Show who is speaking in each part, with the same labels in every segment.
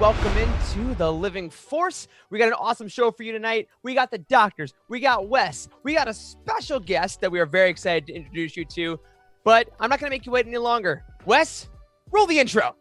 Speaker 1: welcome into the Living Force. We got an awesome show for you tonight. We got the doctors, we got Wes, we got a special guest that we are very excited to introduce you to, but I'm not going to make you wait any longer. Wes, roll the intro.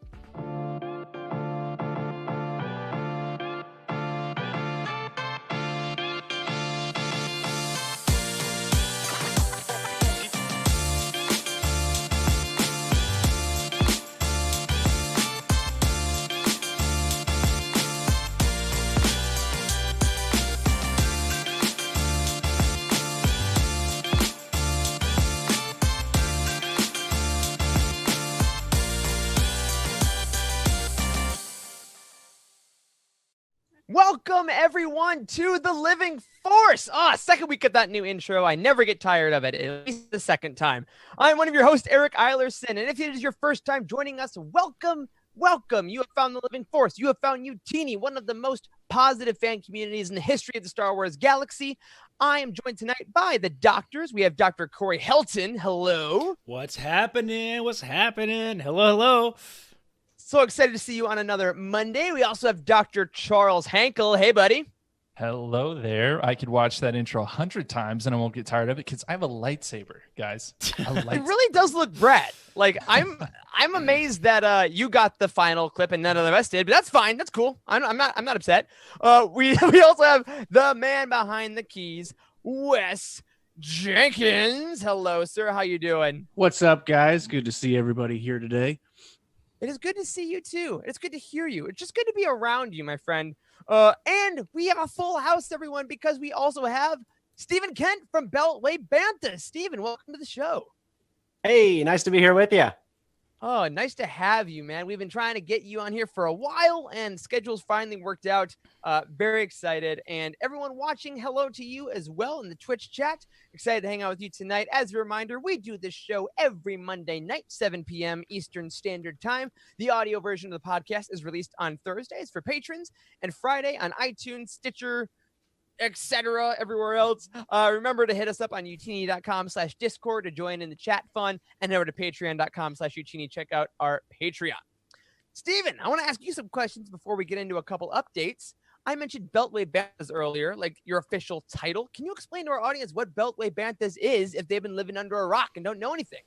Speaker 1: Welcome, everyone, to the Living Force. Second week of that new intro. I never get tired of it, at least the second time. I'm one of your hosts, Eric Eilerson, and if it is your first time joining us, welcome. You have found the Living Force. You have found Utini, one of the most positive fan communities in the history of the Star Wars galaxy. I am joined tonight by the doctors. We have Dr. Corey Helton. Hello.
Speaker 2: What's happening? Hello.
Speaker 1: So excited to see you on another Monday. We also have Dr. Charles Hankel. Hey, buddy.
Speaker 3: Hello there. I could watch that intro 100 times and I won't get tired of it because I have a lightsaber, guys.
Speaker 1: It really does look Brad. Like I'm amazed that you got the final clip and none of the rest did, but that's fine. That's cool. I'm not upset. We also have the man behind the keys, Wes Jenkins. Hello, sir. How you doing?
Speaker 4: What's up, guys? Good to see everybody here today.
Speaker 1: It is good to see you too. It's good to hear you. It's just good to be around you, my friend. And we have a full house, everyone, because we also have Stephen Kent from Beltway Banthas. Stephen, welcome to the show.
Speaker 5: Hey, nice to be here with you.
Speaker 1: Oh, nice to have you, man. We've been trying to get you on here for a while, and schedules finally worked out. Very excited. And everyone watching, hello to you as well in the Twitch chat. Excited to hang out with you tonight. As a reminder, we do this show every Monday night, 7 p.m. Eastern Standard Time. The audio version of the podcast is released on Thursdays for patrons and Friday on iTunes, Stitcher, etc. everywhere else. Remember to hit us up on utini.com/discord to join in the chat fun, and head over to patreon.com/utini. Check out our Patreon. Steven, I want to ask you some questions before we get into a couple updates. I mentioned Beltway Banthas earlier, like your official title. Can you explain to our audience what Beltway Banthas is if they've been living under a rock and don't know anything?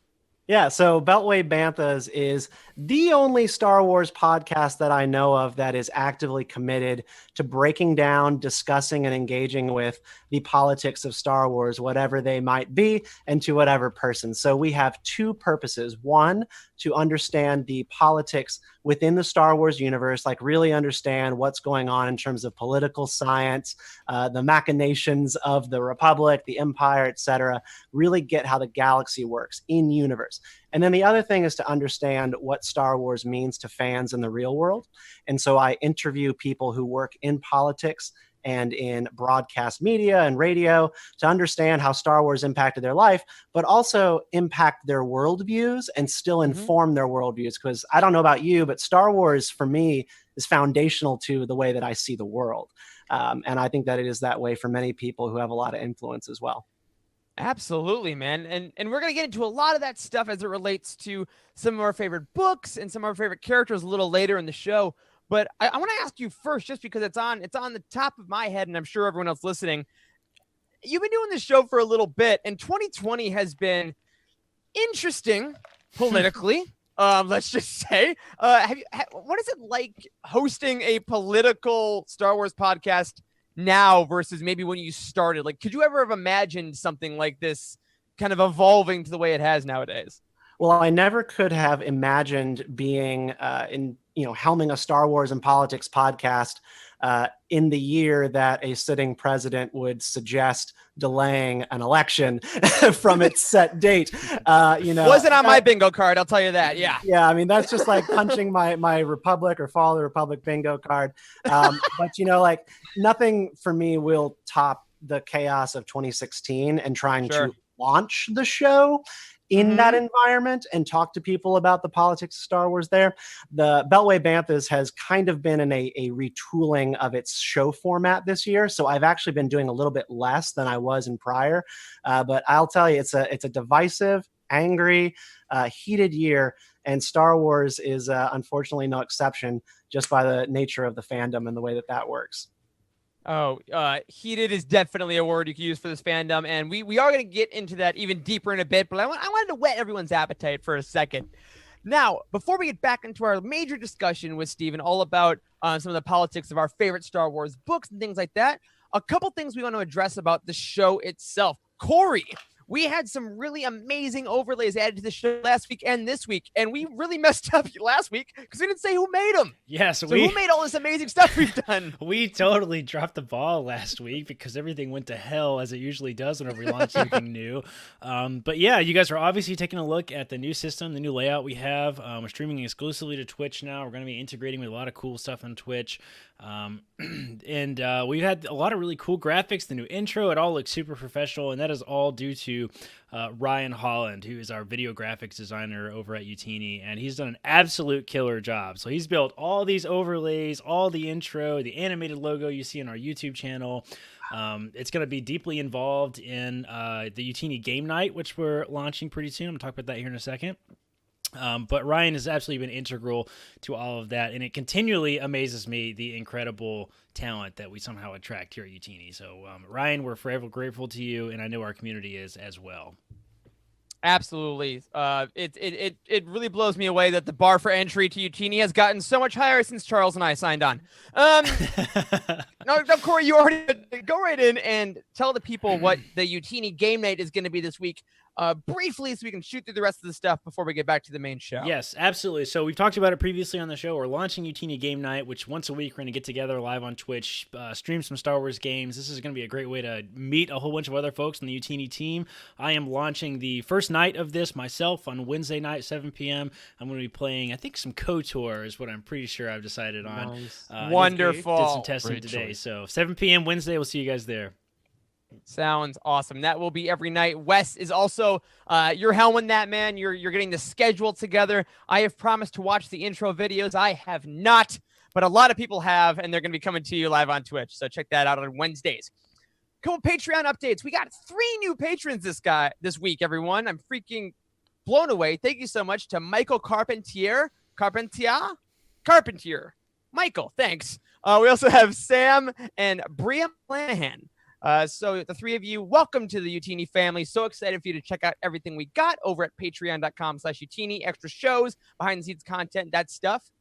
Speaker 5: Yeah, so Beltway Banthas is the only Star Wars podcast that I know of that is actively committed to breaking down, discussing, and engaging with the politics of Star Wars, whatever they might be, and to whatever person. So we have two purposes. One, to understand the politics within the Star Wars universe, like really understand what's going on in terms of political science, the machinations of the Republic, the Empire, etc. Really get how the galaxy works in universe. And then the other thing is to understand what Star Wars means to fans in the real world. And so I interview people who work in politics and in broadcast media and radio to understand how Star Wars impacted their life, but also impact their worldviews and still inform their worldviews. Because I don't know about you, but Star Wars for me is foundational to the way that I see the world. And I think that it is that way for many people who have a lot of influence as well.
Speaker 1: Absolutely, man. And we're going to get into a lot of that stuff as it relates to some of our favorite books and some of our favorite characters a little later in the show. But I want to ask you first, just because it's on the top of my head, and I'm sure everyone else listening. You've been doing this show for a little bit, and 2020 has been interesting politically. Let's just say, what is it like hosting a political Star Wars podcast now versus maybe when you started? Like, could you ever have imagined something like this kind of evolving to the way it has nowadays?
Speaker 5: Well, I never could have imagined being helming a Star Wars and politics podcast in the year that a sitting president would suggest delaying an election from its set date.
Speaker 1: Wasn't on my bingo card, I'll tell you that. Yeah.
Speaker 5: Yeah, I mean, that's just like punching my Republic or Follow the Republic bingo card. But nothing for me will top the chaos of 2016 and trying to launch the show in that environment and talk to people about the politics of Star Wars there. The Beltway Banthas has kind of been in a retooling of its show format this year. So I've actually been doing a little bit less than I was in prior. But I'll tell you, it's a divisive, angry, heated year. And Star Wars is unfortunately no exception just by the nature of the fandom and the way that works.
Speaker 1: Oh, heated is definitely a word you can use for this fandom, and we are going to get into that even deeper in a bit, but I wanted to whet everyone's appetite for a second. Now, before we get back into our major discussion with Steven all about some of the politics of our favorite Star Wars books and things like that, a couple things we want to address about the show itself. Corey, we had some really amazing overlays added to the show last week and this week, and we really messed up last week because we didn't say who made them.
Speaker 2: Yes,
Speaker 1: so who made all this amazing stuff we've done?
Speaker 2: We totally dropped the ball last week because everything went to hell as it usually does whenever we launch something new. But yeah, you guys are obviously taking a look at the new system, the new layout we have. We're streaming exclusively to Twitch now. We're going to be integrating with a lot of cool stuff on Twitch. And we've had a lot of really cool graphics, the new intro, it all looks super professional, and that is all due to Ryan Holland, who is our video graphics designer over at Utini, and he's done an absolute killer job. So he's built all these overlays, all the intro, the animated logo you see on our YouTube channel. It's going to be deeply involved in the Utini game night, which we're launching pretty soon. I'm going to talk about that here in a second. But Ryan has absolutely been integral to all of that, and it continually amazes me the incredible talent that we somehow attract here at Utini. So, Ryan, we're forever grateful to you, and I know our community is as well.
Speaker 1: Absolutely. It really blows me away that the bar for entry to Utini has gotten so much higher since Charles and I signed on. No, Corey, you already go right in and tell the people what the Utini game night is going to be this week. Briefly, so we can shoot through the rest of the stuff before we get back to the main show.
Speaker 2: Yes, absolutely. So we've talked about it previously on the show. We're launching Utini Game Night, which once a week we're going to get together live on Twitch, stream some Star Wars games. This is going to be a great way to meet a whole bunch of other folks on the Utini team. I am launching the first night of this myself on Wednesday night, 7 p.m. I'm going to be playing, I think, some KOTOR is what I'm pretty sure I've decided on.
Speaker 5: Nice.
Speaker 1: Wonderful.
Speaker 2: Did some testing
Speaker 3: Great
Speaker 2: today.
Speaker 3: choice.
Speaker 2: So 7 p.m. Wednesday, we'll see you guys there.
Speaker 1: Sounds awesome. That will be every night. Wes is also you're helming that, man. You're getting the schedule together. I have promised to watch the intro videos. I have not, but a lot of people have, and they're going to be coming to you live on Twitch. So check that out on Wednesdays. Couple Patreon updates. We got 3 new patrons this week, everyone. I'm freaking blown away. Thank you so much to Michael Carpentier. Michael, thanks. We also have Sam and Bria Flanahan. So the 3 of you, welcome to the Utini family. So excited for you to check out everything we got over at patreon.com/Utini. Extra shows, behind the scenes content, that stuff.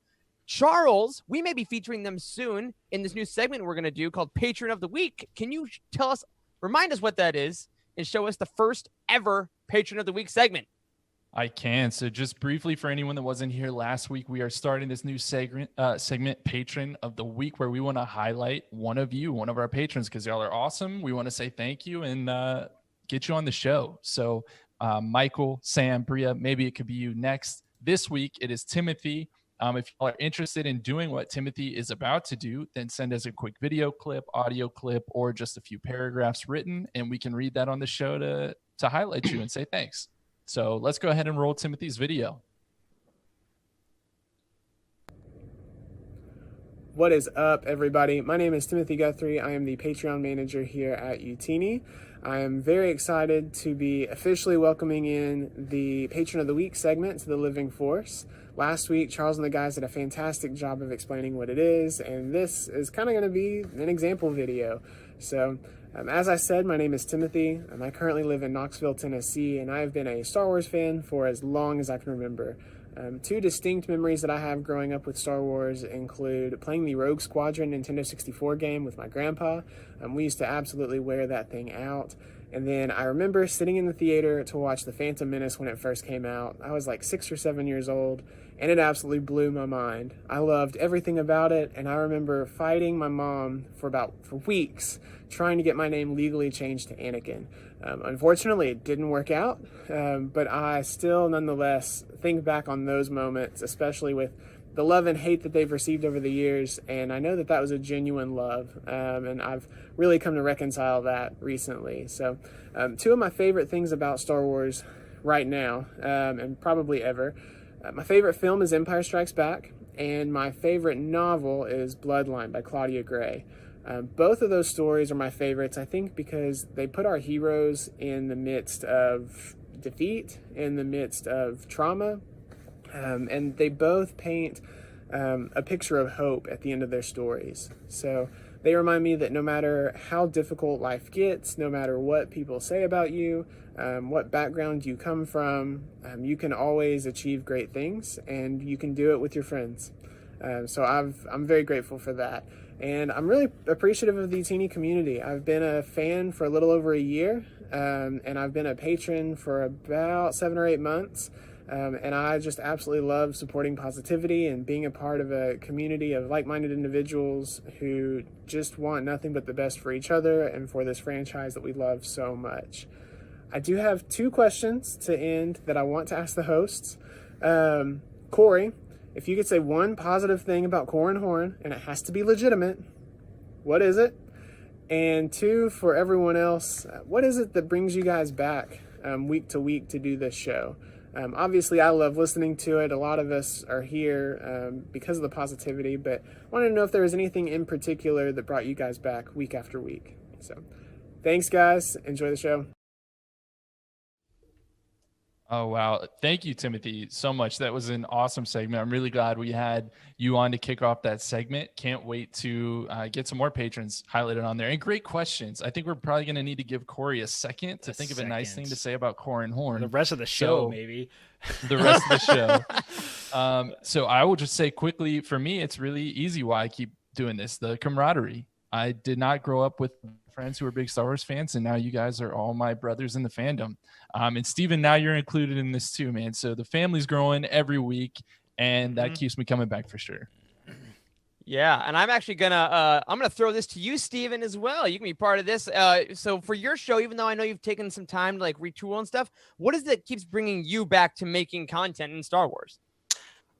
Speaker 1: Charles, we may be featuring them soon in this new segment we're going to do called Patron of the Week. Can you remind us what that is, and show us the first ever Patron of the Week segment?
Speaker 3: I can. So just briefly, for anyone that wasn't here last week, we are starting this new segment, Patron of the Week, where we want to highlight one of our patrons, because y'all are awesome. We want to say thank you and get you on the show. So Michael, Sam, Bria, maybe it could be you next. This week, it is Timothy. If you are interested in doing what Timothy is about to do, then send us a quick video clip, audio clip, or just a few paragraphs written, and we can read that on the show to highlight you and say thanks. So let's go ahead and roll Timothy's video.
Speaker 6: What is up, everybody? My name is Timothy Guthrie. I am the Patreon manager here at Utini. I am very excited to be officially welcoming in the Patron of the Week segment to the Living Force. Last week, Charles and the guys did a fantastic job of explaining what it is, and this is kind of going to be an example video. So, as I said, my name is Timothy. I currently live in Knoxville, Tennessee, and I have been a Star Wars fan for as long as I can remember. 2 distinct memories that I have growing up with Star Wars include playing the Rogue Squadron Nintendo 64 game with my grandpa. We used to absolutely wear that thing out. And then I remember sitting in the theater to watch The Phantom Menace when it first came out. I was like 6 or 7 years old, and it absolutely blew my mind. I loved everything about it, and I remember fighting my mom for weeks trying to get my name legally changed to Anakin. Unfortunately, it didn't work out, but I still nonetheless think back on those moments, especially with the love and hate that they've received over the years, and I know that that was a genuine love, and I've really come to reconcile that recently. So 2 of my favorite things about Star Wars right now, and probably ever, my favorite film is Empire Strikes Back, and my favorite novel is Bloodline by Claudia Gray. Both of those stories are my favorites, I think, because they put our heroes in the midst of defeat, in the midst of trauma, and they both paint a picture of hope at the end of their stories. So they remind me that no matter how difficult life gets, no matter what people say about you, what background you come from, you can always achieve great things, and you can do it with your friends. So I'm very grateful for that. And I'm really appreciative of the Utini community. I've been a fan for a little over a year, and I've been a patron for about 7 or 8 months. And I just absolutely love supporting positivity and being a part of a community of like-minded individuals who just want nothing but the best for each other and for this franchise that we love so much. I do have 2 questions to end that I want to ask the hosts. Corey, if you could say one positive thing about Core and Horn, and it has to be legitimate, what is it? And 2, for everyone else, what is it that brings you guys back week to week to do this show? Obviously, I love listening to it. A lot of us are here because of the positivity, but I wanted to know if there was anything in particular that brought you guys back week after week. So thanks, guys. Enjoy the show.
Speaker 3: Oh, wow. Thank you, Timothy, so much. That was an awesome segment. I'm really glad we had you on to kick off that segment. Can't wait to get some more patrons highlighted on there. And great questions. I think we're probably going to need to give Corey a second to think of a nice thing to say about Core and Horn.
Speaker 2: The rest of the show, maybe.
Speaker 3: The rest of the show. So I will just say quickly, for me, it's really easy why I keep doing this. The camaraderie. I did not grow up with friends who are big Star Wars fans, and now you guys are all my brothers in the fandom. And Steven, now you're included in this too, man. So the family's growing every week, and that keeps me coming back for sure.
Speaker 1: Yeah, and I'm actually gonna throw this to you, Steven, as well. You can be part of this. So for your show, even though I know you've taken some time to like retool and stuff, what is it that keeps bringing you back to making content in Star Wars?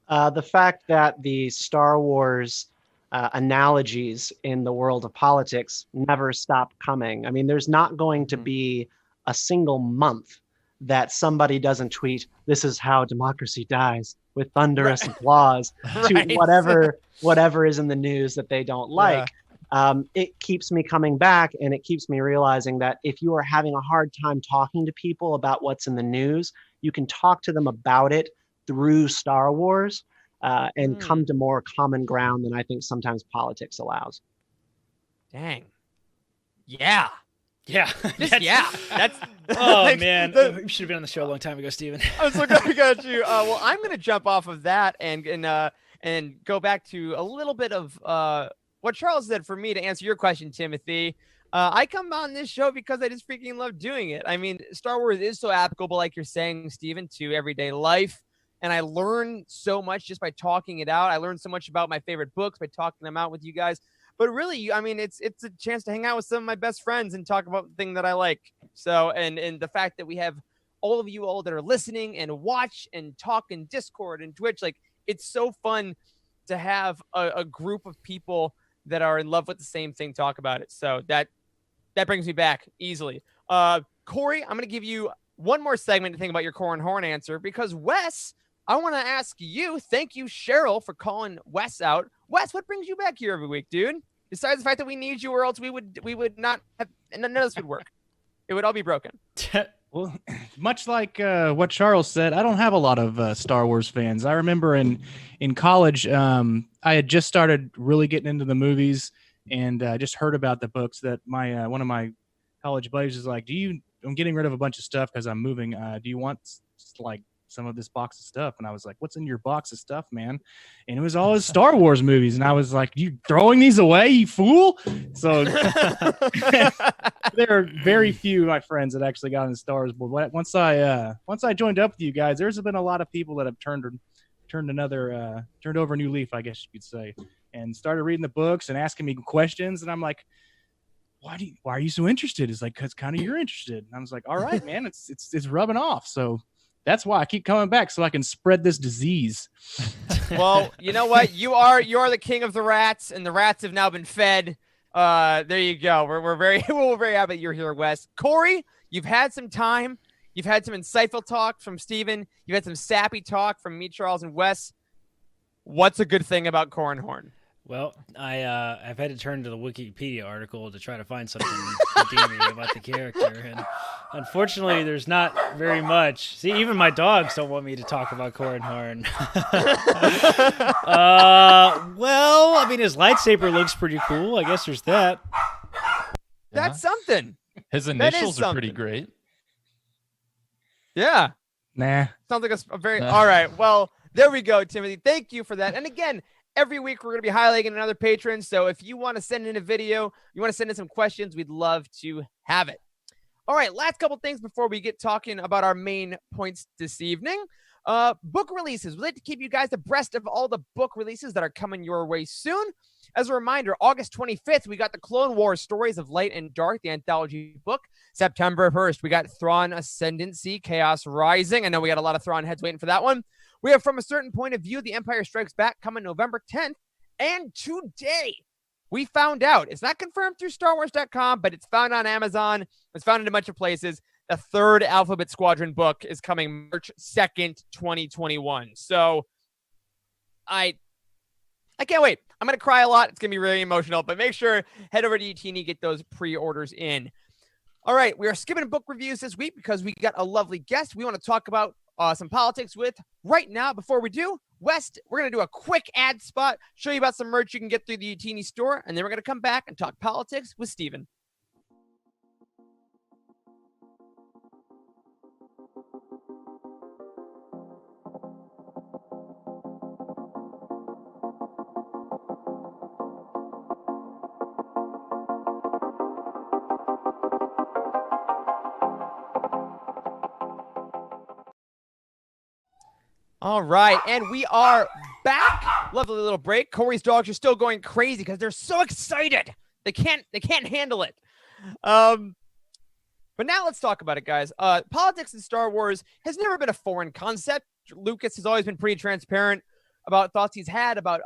Speaker 5: The fact that the Star Wars analogies in the world of politics never stop coming. I mean, there's not going to be a single month that somebody doesn't tweet, "This is how democracy dies," with thunderous applause to whatever is in the news that they don't like. It keeps me coming back, and it keeps me realizing that if you are having a hard time talking to people about what's in the news, you can talk to them about it through Star Wars. And come to more common ground than I think sometimes politics allows.
Speaker 1: Dang. Yeah.
Speaker 2: Yeah.
Speaker 1: That's
Speaker 2: oh,
Speaker 1: like,
Speaker 2: man. We should have been on the show a long time ago, Steven.
Speaker 1: I'm so glad we got you. Well, I'm going to jump off of that and go back to a little bit of what Charles said for me to answer your question, Timothy. I come on this show because I just freaking love doing it. I mean, Star Wars is so applicable, like you're saying, Steven, to everyday life. And I learn so much just by talking it out. I learned so much about my favorite books by talking them out with you guys. But really, I mean, it's a chance to hang out with some of my best friends and talk about the thing that I like. So, and the fact that we have all of you all that are listening and watch and talk in Discord and Twitch, like it's so fun to have a group of people that are in love with the same thing talk about it. So that brings me back easily. Corey, I'm going to give you one more segment to think about your Core and Horn answer because Wes, I want to ask you, thank you, Cheryl, for calling Wes out. Wes, what brings you back here every week, dude? Besides the fact that we need you or else we would not have, none of this would work. It would all be broken.
Speaker 4: Well, much like what Charles said, I don't have a lot of Star Wars fans. I remember in college, I had just started really getting into the movies, and I just heard about the books that my one of my college buddies was like, I'm getting rid of a bunch of stuff because I'm moving. Do you want like some of this box of stuff? And I was like, what's in your box of stuff, man? And it was all his Star Wars movies. And I was like, you throwing these away, you fool? So there are very few of my friends that actually got into Star Wars. But once I joined up with you guys, there's been a lot of people that have turned over a new leaf, I guess you could say, and started reading the books and asking me questions. And I'm like, why are you so interested? It's like, because kind of you're interested. And I was like, all right, man, it's rubbing off. So that's why I keep coming back, so I can spread this disease.
Speaker 1: Well, you know what? You are the king of the rats, and the rats have now been fed. There you go. We're very happy that you're here, Wes. Corey, you've had some time. You've had some insightful talk from Steven. You've had some sappy talk from me, Charles, and Wes. What's a good thing about Core and Horn?
Speaker 2: Well, I've had to turn to the Wikipedia article to try to find something redeeming about the character, and Unfortunately, there's not very much. See, even my dogs don't want me to talk about Cornhorn. Well, I mean, his lightsaber looks pretty cool. I guess there's that.
Speaker 1: That's something.
Speaker 3: His initials are pretty great.
Speaker 1: Yeah.
Speaker 4: Nah.
Speaker 1: Sounds like a very all right. Well, there we go, Timothy. Thank you for that. And again, every week we're going to be highlighting another patron. So if you want to send in a video, you want to send in some questions, we'd love to have it. All right, last couple things before we get talking about our main points this evening. Book releases. We'd like to keep you guys abreast of all the book releases that are coming your way soon. As a reminder, August 25th, we got the Clone Wars Stories of Light and Dark, the anthology book. September 1st, we got Thrawn Ascendancy, Chaos Rising. I know we got a lot of Thrawn heads waiting for that one. We have From a Certain Point of View, The Empire Strikes Back, coming November 10th. And today, we found out, it's not confirmed through StarWars.com, but it's found on Amazon. It's found in a bunch of places. The third Alphabet Squadron book is coming March 2nd, 2021. So I can't wait. I'm going to cry a lot. It's going to be really emotional, but make sure head over to Utini, get those pre-orders in. All right, we are skipping book reviews this week because we got a lovely guest we want to talk about some politics with right now. Before we do, West, we're going to do a quick ad spot, show you about some merch you can get through the Utini store, and then we're going to come back and talk politics with Steven. All right, and we are back. Lovely little break. Corey's dogs are still going crazy because they're so excited. They can't handle it. But now let's talk about it, guys. Politics in Star Wars has never been a foreign concept. Lucas has always been pretty transparent about thoughts he's had about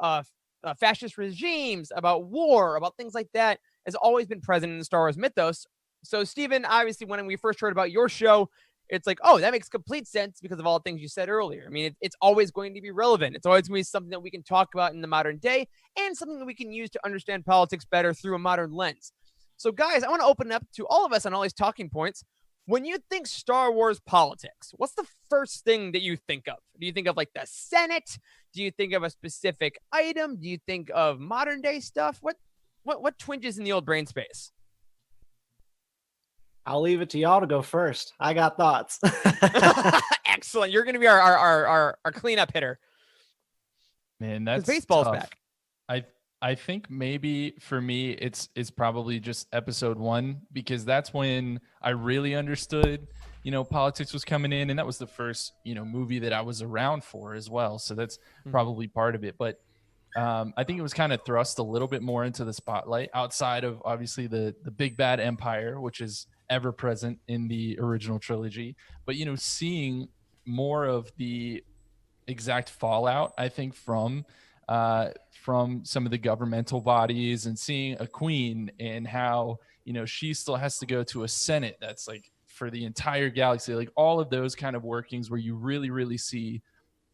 Speaker 1: fascist regimes, about war, about things like that. Has always been present in the Star Wars mythos. So, Steven, obviously, when we first heard about your show, it's like, oh, that makes complete sense because of all the things you said earlier. I mean, it's always going to be relevant. It's always going to be something that we can talk about in the modern day and something that we can use to understand politics better through a modern lens. So, guys, I want to open up to all of us on all these talking points. When you think Star Wars politics, what's the first thing that you think of? Do you think of like the Senate? Do you think of a specific item? Do you think of modern day stuff? What twinges in the old brain space?
Speaker 5: I'll leave it to y'all to go first. I got thoughts.
Speaker 1: Excellent. You're going to be our cleanup hitter.
Speaker 3: Man, that's
Speaker 1: baseball's
Speaker 3: tough.
Speaker 1: back.
Speaker 3: I think maybe for me it's probably just episode 1 because that's when I really understood, politics was coming in, and that was the first, movie that I was around for as well. So that's probably part of it. But I think it was kind of thrust a little bit more into the spotlight outside of obviously the big bad empire, which is ever present in the original trilogy. But, seeing more of the exact fallout, I think, from some of the governmental bodies, and seeing a queen and how, she still has to go to a Senate that's like for the entire galaxy, like all of those kind of workings where you really, really see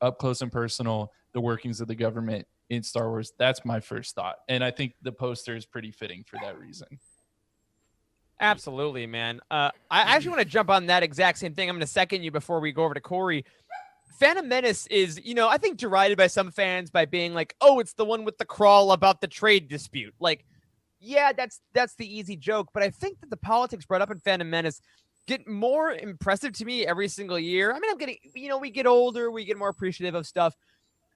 Speaker 3: up close and personal the workings of the government in Star Wars. That's my first thought. And I think the poster is pretty fitting for that reason.
Speaker 1: Absolutely, man. I actually want to jump on that exact same thing. I'm going to second you before we go over to Corey. Phantom Menace is, I think derided by some fans by being like, oh, it's the one with the crawl about the trade dispute. Like, yeah, that's the easy joke. But I think that the politics brought up in Phantom Menace get more impressive to me every single year. I mean, I'm getting, we get older, we get more appreciative of stuff.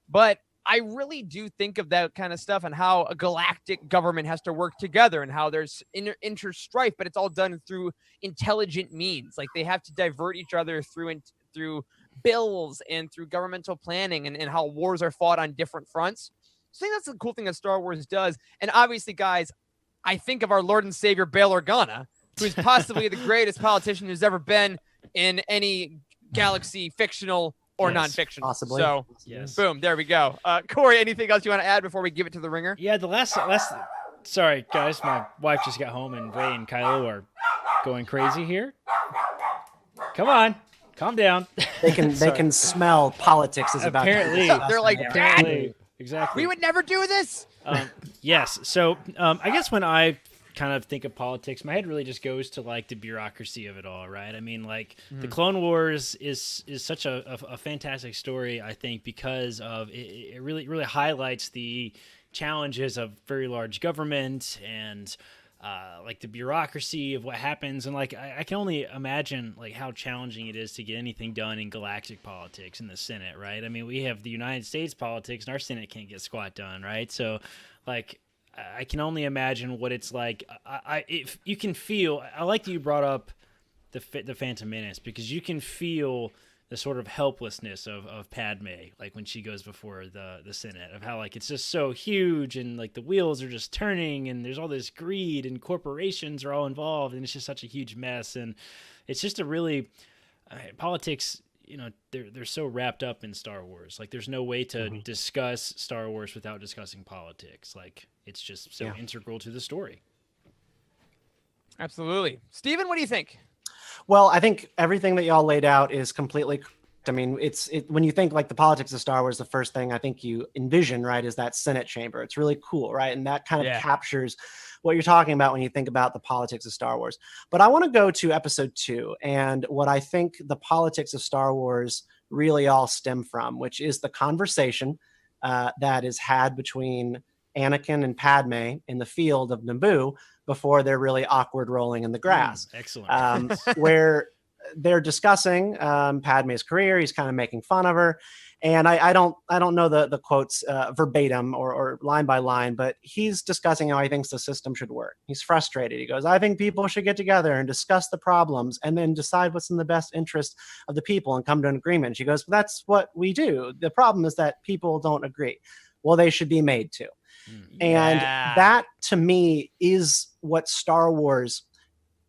Speaker 1: But I really do think of that kind of stuff and how a galactic government has to work together and how there's inter-strife, but it's all done through intelligent means. Like they have to divert each other through bills and through governmental planning and how wars are fought on different fronts. So I think that's the cool thing that Star Wars does. And obviously, guys, I think of our Lord and Savior Bail Organa, who's possibly the greatest politician who's ever been in any galaxy, fictional or non-fictional.
Speaker 5: Possibly.
Speaker 1: So, boom, there we go. Corey, anything else you want to add before we give it to the ringer?
Speaker 2: Yeah, the last. Sorry, guys, my wife just got home, and Ray and Kylo are going crazy here. Come on, calm down.
Speaker 5: They can smell politics is about.
Speaker 2: Apparently,
Speaker 1: they're like, Dad,
Speaker 2: exactly.
Speaker 1: we would never do this.
Speaker 2: Yes. So, I guess when I kind of think of politics, my head really just goes to like the bureaucracy of it all, right? I mean, like the Clone Wars is such a fantastic story, I think, because of it really highlights the challenges of very large government and like the bureaucracy of what happens. And like I can only imagine like how challenging it is to get anything done in galactic politics in the Senate, right? I mean, we have the United States politics and our Senate can't get squat done, right? So like I can only imagine what it's like. If you can feel, I like that you brought up the Phantom Menace, because you can feel the sort of helplessness of Padme, like when she goes before the Senate, of how like it's just so huge and like the wheels are just turning and there's all this greed and corporations are all involved and it's just such a huge mess. And it's just a really politics. You know, they're so wrapped up in Star Wars. Like there's no way to discuss Star Wars without discussing politics. Like it's just so integral to the story.
Speaker 1: Absolutely. Steven, what do you think?
Speaker 5: Well, I think everything that y'all laid out is completely correct. I mean, when you think like the politics of Star Wars, the first thing I think you envision, right, is that Senate chamber. It's really cool, right? And that kind of captures what you're talking about when you think about the politics of Star Wars. But I want to go to episode 2 and what I think the politics of Star Wars really all stem from, which is the conversation that is had between Anakin and Padme in the field of Naboo before they're really awkward rolling in the grass.
Speaker 2: Excellent.
Speaker 5: Where they're discussing Padme's career. He's kind of making fun of her. And I don't know the quotes verbatim or line by line, but he's discussing how he thinks the system should work. He's frustrated. He goes, I think people should get together and discuss the problems and then decide what's in the best interest of the people and come to an agreement. She goes, well, that's what we do. The problem is that people don't agree. Well, they should be made to. And that to me is what Star Wars,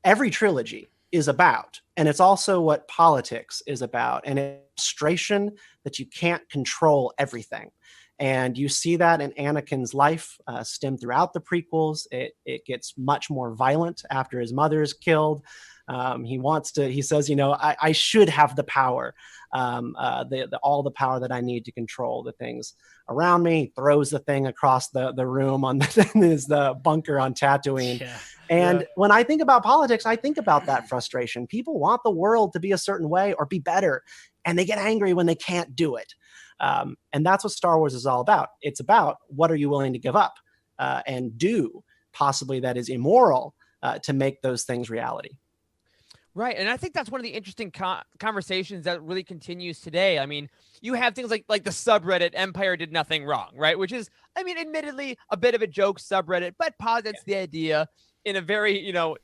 Speaker 5: every trilogy, is about. And it's also what politics is about. And it's frustration that you can't control everything. And you see that in Anakin's life stem throughout the prequels. It gets much more violent after his mother is killed. He says, you know, I should have the power, all the power that I need to control the things around me. He throws the thing across the room on the bunker on Tatooine.
Speaker 2: Yeah.
Speaker 5: And when I think about politics, I think about that frustration. People want the world to be a certain way or be better, and they get angry when they can't do it. And that's what Star Wars is all about. It's about what are you willing to give up and do, possibly that is immoral, to make those things reality.
Speaker 1: Right. And I think that's one of the interesting conversations that really continues today. I mean, you have things like the subreddit Empire Did Nothing Wrong, right? Which is, I mean, admittedly a bit of a joke subreddit, but posits the idea in a very, you know,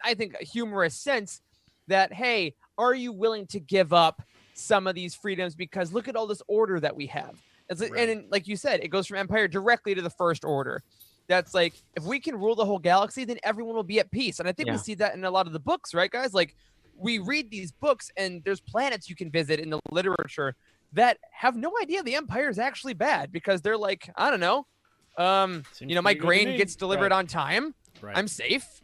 Speaker 1: I think a humorous sense that, hey, are you willing to give up some of these freedoms because look at all this order that we have? And like you said, it goes from Empire directly to the First Order. That's like, if we can rule the whole galaxy, then everyone will be at peace. And I think we see that in a lot of the books, right, guys? Like, we read these books and there's planets you can visit in the literature that have no idea the Empire is actually bad because they're like, I don't know, you know, my grain gets delivered on time. Right. I'm safe.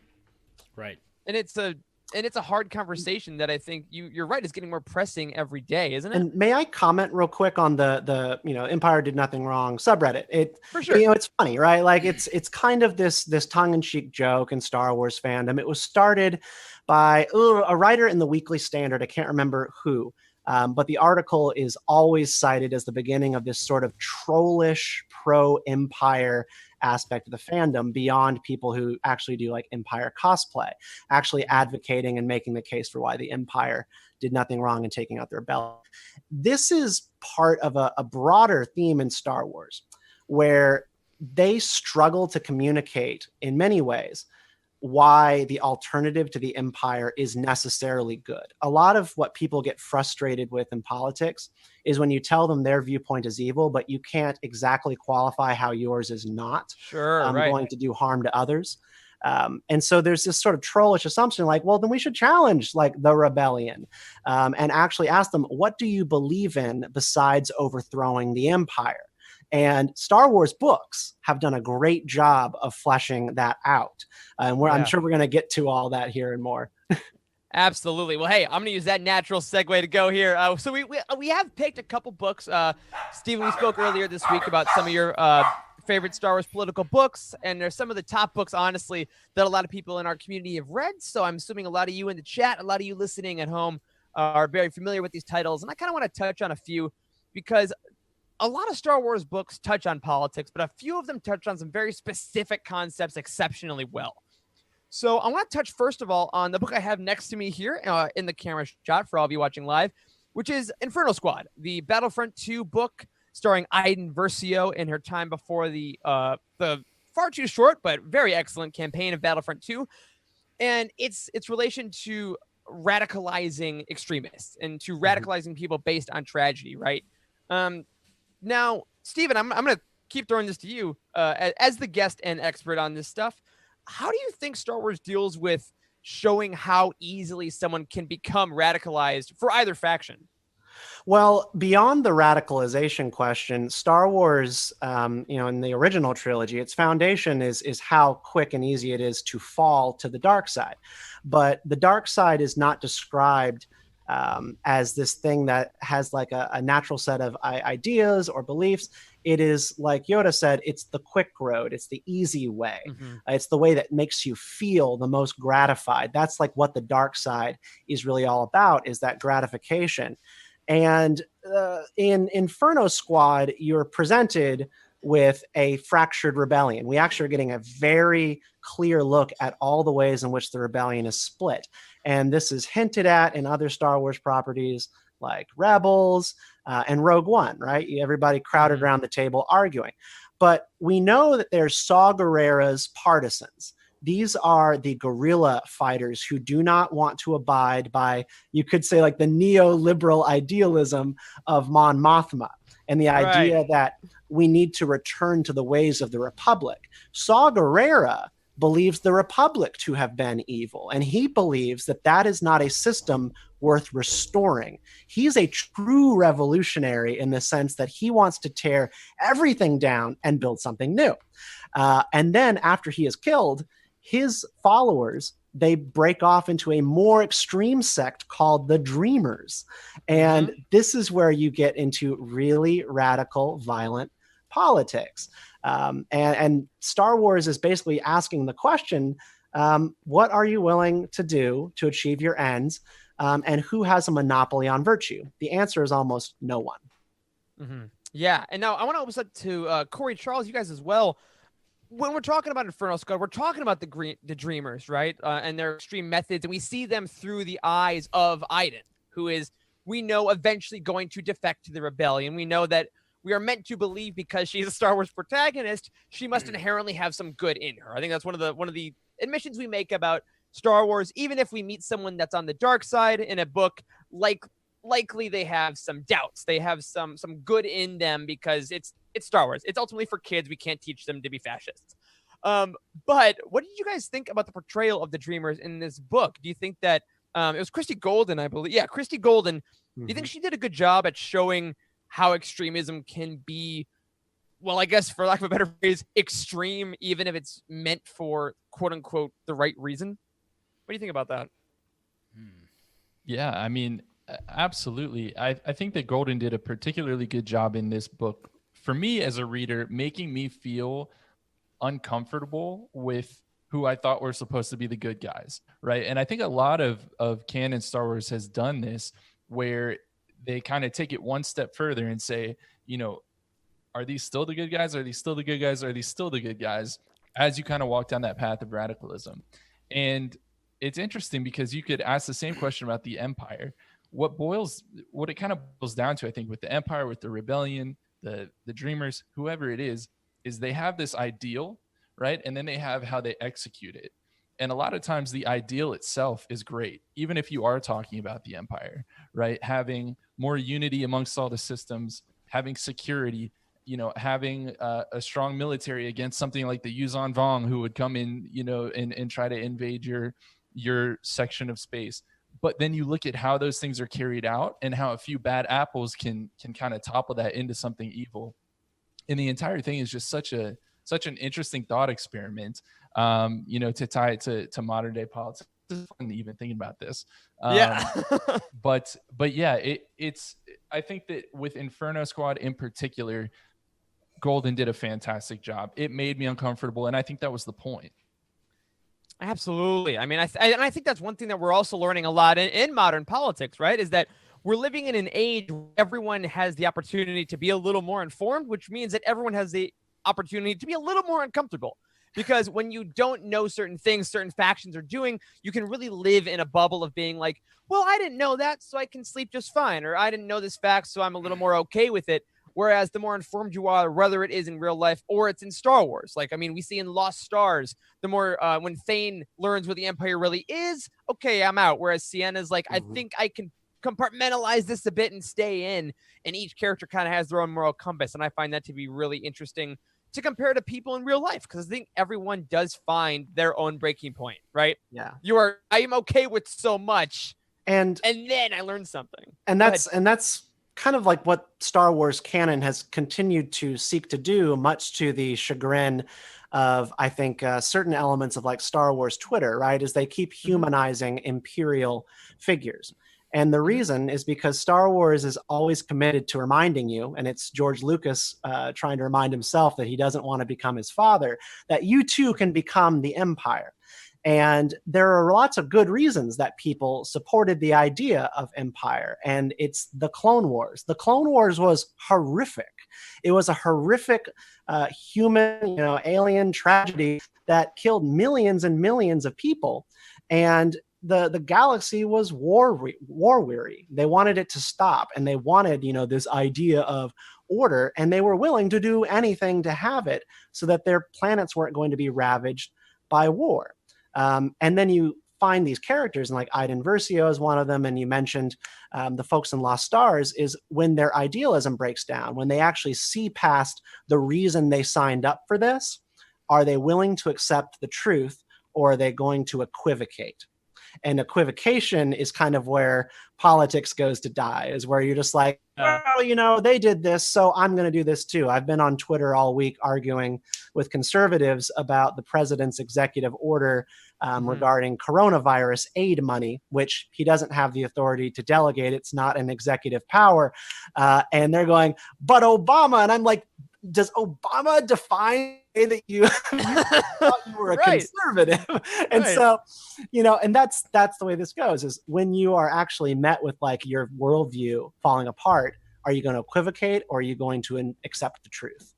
Speaker 2: Right.
Speaker 1: And it's a hard conversation that I think you're right is getting more pressing every day, isn't it?
Speaker 5: And may I comment real quick on the you know, Empire Did Nothing Wrong subreddit?
Speaker 1: For sure.
Speaker 5: You know, it's funny, right? Like it's kind of this tongue-in-cheek joke in Star Wars fandom. It was started by a writer in the Weekly Standard. I can't remember who. But the article is always cited as the beginning of this sort of trollish pro-Empire aspect of the fandom beyond people who actually do like Empire cosplay, actually advocating and making the case for why the Empire did nothing wrong in taking out the rebellion. This is part of a broader theme in Star Wars where they struggle to communicate in many ways why the alternative to the Empire is necessarily good. A lot of what people get frustrated with in politics is when you tell them their viewpoint is evil, but you can't exactly qualify how yours is not going to do harm to others. And so there's this sort of trollish assumption like, well, then we should challenge like the rebellion and actually ask them, what do you believe in besides overthrowing the Empire? And Star Wars books have done a great job of fleshing that out. And I'm sure we're going to get to all that here and more.
Speaker 1: Absolutely. Well, hey, I'm going to use that natural segue to go here. So we have picked a couple books. Steven, we spoke earlier this week about some of your favorite Star Wars political books, and they're some of the top books, honestly, that a lot of people in our community have read. So I'm assuming a lot of you in the chat, a lot of you listening at home are very familiar with these titles. And I kind of want to touch on a few because a lot of Star Wars books touch on politics, but a few of them touch on some very specific concepts exceptionally well. So I want to touch, first of all, on the book I have next to me here in the camera shot for all of you watching live, which is Inferno Squad, the Battlefront 2 book starring Iden Versio in her time before the far too short but very excellent campaign of Battlefront 2. And its relation to radicalizing extremists and to radicalizing people based on tragedy, right? Now, Steven, I'm going to keep throwing this to you as the guest and expert on this stuff. How do you think Star Wars deals with showing how easily someone can become radicalized for either faction?
Speaker 5: Well, beyond the radicalization question, Star Wars, in the original trilogy, its foundation is how quick and easy it is to fall to the dark side. But the dark side is not described as this thing that has like a natural set of ideas or beliefs. It is, like Yoda said, it's the quick road. It's the easy way. It's the way that makes you feel the most gratified. That's like what the dark side is really all about, is that gratification. And in Inferno Squad, you're presented with a fractured rebellion. We actually are getting a very clear look at all the ways in which the rebellion is split. And this is hinted at in other Star Wars properties like Rebels and Rogue One, right? Everybody crowded around the table arguing. But we know that there's Saw Gerrera's partisans. These are the guerrilla fighters who do not want to abide by, you could say, like the neoliberal idealism of Mon Mothma and the idea that we need to return to the ways of the Republic. Saw Gerrera believes the Republic to have been evil, and he believes that that is not a system worth restoring. He's a true revolutionary in the sense that he wants to tear everything down and build something new. And then after he is killed, his followers, they break off into a more extreme sect called the Dreamers. And this is where you get into really radical, violent politics. And Star Wars is basically asking the question, what are you willing to do to achieve your ends? And who has a monopoly on virtue? The answer is almost no one.
Speaker 1: Yeah. And now I want to open up to Corey, Charles, you guys as well. When we're talking about Inferno Squad, we're talking about the Dreamers, right? And their extreme methods. And we see them through the eyes of Iden, who is, we know, eventually going to defect to the rebellion. We know that we are meant to believe, because she's a Star Wars protagonist, she must inherently have some good in her. I think that's one of the admissions we make about Star Wars. Even if we meet someone that's on the dark side in a book, likely they have some doubts. They have some good in them, because it's Star Wars. It's ultimately for kids. We can't teach them to be fascists. But what did you guys think about the portrayal of the Dreamers in this book? Do you think that it was Christy Golden, I believe? Yeah, Christy Golden. Do you think she did a good job at showing how extremism can be, well, I guess for lack of a better phrase, extreme, even if it's meant for quote unquote the right reason? What do you think about that?
Speaker 3: Yeah, I mean, absolutely. I think that Golden did a particularly good job in this book, for me as a reader, making me feel uncomfortable with who I thought were supposed to be the good guys, right? And I think a lot of canon Star Wars has done this, where they kind of take it one step further and say, are these still the good guys? Are these still the good guys? Are these still the good guys? As you kind of walk down that path of radicalism. And it's interesting because you could ask the same question about the Empire. What it kind of boils down to, I think, with the Empire, with the rebellion, the Dreamers, whoever it is they have this ideal, right? And then they have how they execute it. And a lot of times the ideal itself is great, even if you are talking about the Empire, right? Having more unity amongst all the systems, having security, having a strong military against something like the Yuzan Vong, who would come in, and try to invade your section of space. But then you look at how those things are carried out and how a few bad apples can kind of topple that into something evil. And the entire thing is just such an interesting thought experiment, to tie it to modern day politics. It's fun even thinking about this. but yeah, it's, I think that with Inferno Squad in particular, Golden did a fantastic job. It made me uncomfortable, and I think that was the point.
Speaker 1: Absolutely. I mean, and I think that's one thing that we're also learning a lot in modern politics, right? Is that we're living in an age where everyone has the opportunity to be a little more informed, which means that everyone has the opportunity to be a little more uncomfortable. Because when you don't know certain things, certain factions are doing, you can really live in a bubble of being like, well, I didn't know that, so I can sleep just fine. Or I didn't know this fact, so I'm a little more okay with it. Whereas the more informed you are, whether it is in real life or it's in Star Wars, like, I mean, we see in Lost Stars, the more when Thane learns what the Empire really is, okay, I'm out. Whereas Sienna's like, I think I can compartmentalize this a bit and stay in. And each character kind of has their own moral compass. And I find that to be really interesting to compare to people in real life, because I think everyone does find their own breaking point, right?
Speaker 5: Yeah.
Speaker 1: I am okay with so much.
Speaker 5: And
Speaker 1: then I learned something.
Speaker 5: And that's kind of like what Star Wars canon has continued to seek to do, much to the chagrin of, I think, certain elements of like Star Wars Twitter, right? Is they keep humanizing imperial figures. And the reason is because Star Wars is always committed to reminding you, and it's George Lucas trying to remind himself that he doesn't want to become his father, that you too can become the Empire. And there are lots of good reasons that people supported the idea of empire. And it's the Clone Wars. The Clone Wars was horrific. It was a horrific human, alien tragedy that killed millions and millions of people. And the galaxy was war weary. They wanted it to stop, and they wanted, this idea of order, and they were willing to do anything to have it so that their planets weren't going to be ravaged by war. And then you find these characters, and like Iden Versio is one of them, and you mentioned the folks in Lost Stars, is when their idealism breaks down, when they actually see past the reason they signed up for this. Are they willing to accept the truth, or are they going to equivocate? And equivocation is kind of where politics goes to die, is where you're just like, well, they did this, so I'm going to do this too. I've been on Twitter all week arguing with conservatives about the president's executive order regarding coronavirus aid money, which he doesn't have the authority to delegate. It's not an executive power. And they're going, but Obama. And I'm like, does Obama define that you thought you were a conservative? And so, and that's the way this goes, is when you are actually met with like your worldview falling apart, are you going to equivocate, or are you going to accept the truth?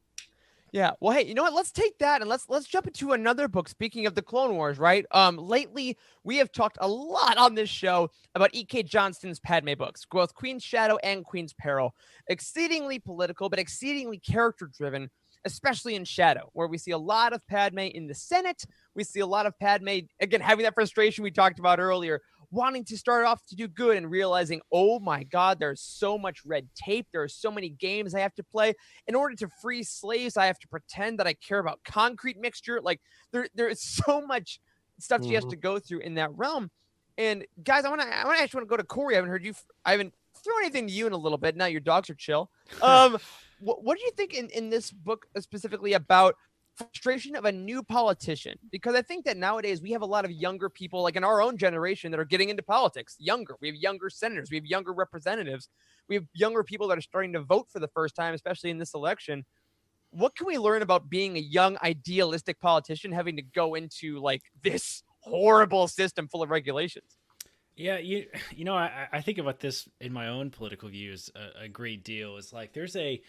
Speaker 1: Yeah. Well, hey, you know what? Let's take that and let's jump into another book. Speaking of the Clone Wars, right? Lately we have talked a lot on this show about E.K. Johnston's Padme books, both Queen's Shadow and Queen's Peril. Exceedingly political, but exceedingly character driven, especially in Shadow, where we see a lot of Padme in the Senate. We see a lot of Padme, again, having that frustration we talked about earlier, wanting to start off to do good and realizing, oh my God, there's so much red tape. There are so many games I have to play. In order to free slaves, I have to pretend that I care about concrete mixture. Like there is so much stuff she has to go through in that realm. And guys, I actually want to go to Corey. I haven't thrown anything to you in a little bit. Now your dogs are chill. What do you think in this book specifically about frustration of a new politician? Because I think that nowadays we have a lot of younger people, like in our own generation, that are getting into politics. We have younger senators, we have younger representatives, we have younger people that are starting to vote for the first time, especially in this election. What can we learn about being a young, idealistic politician having to go into like this horrible system full of regulations?
Speaker 2: Yeah, I think about this in my own political views a great deal. It's like there's a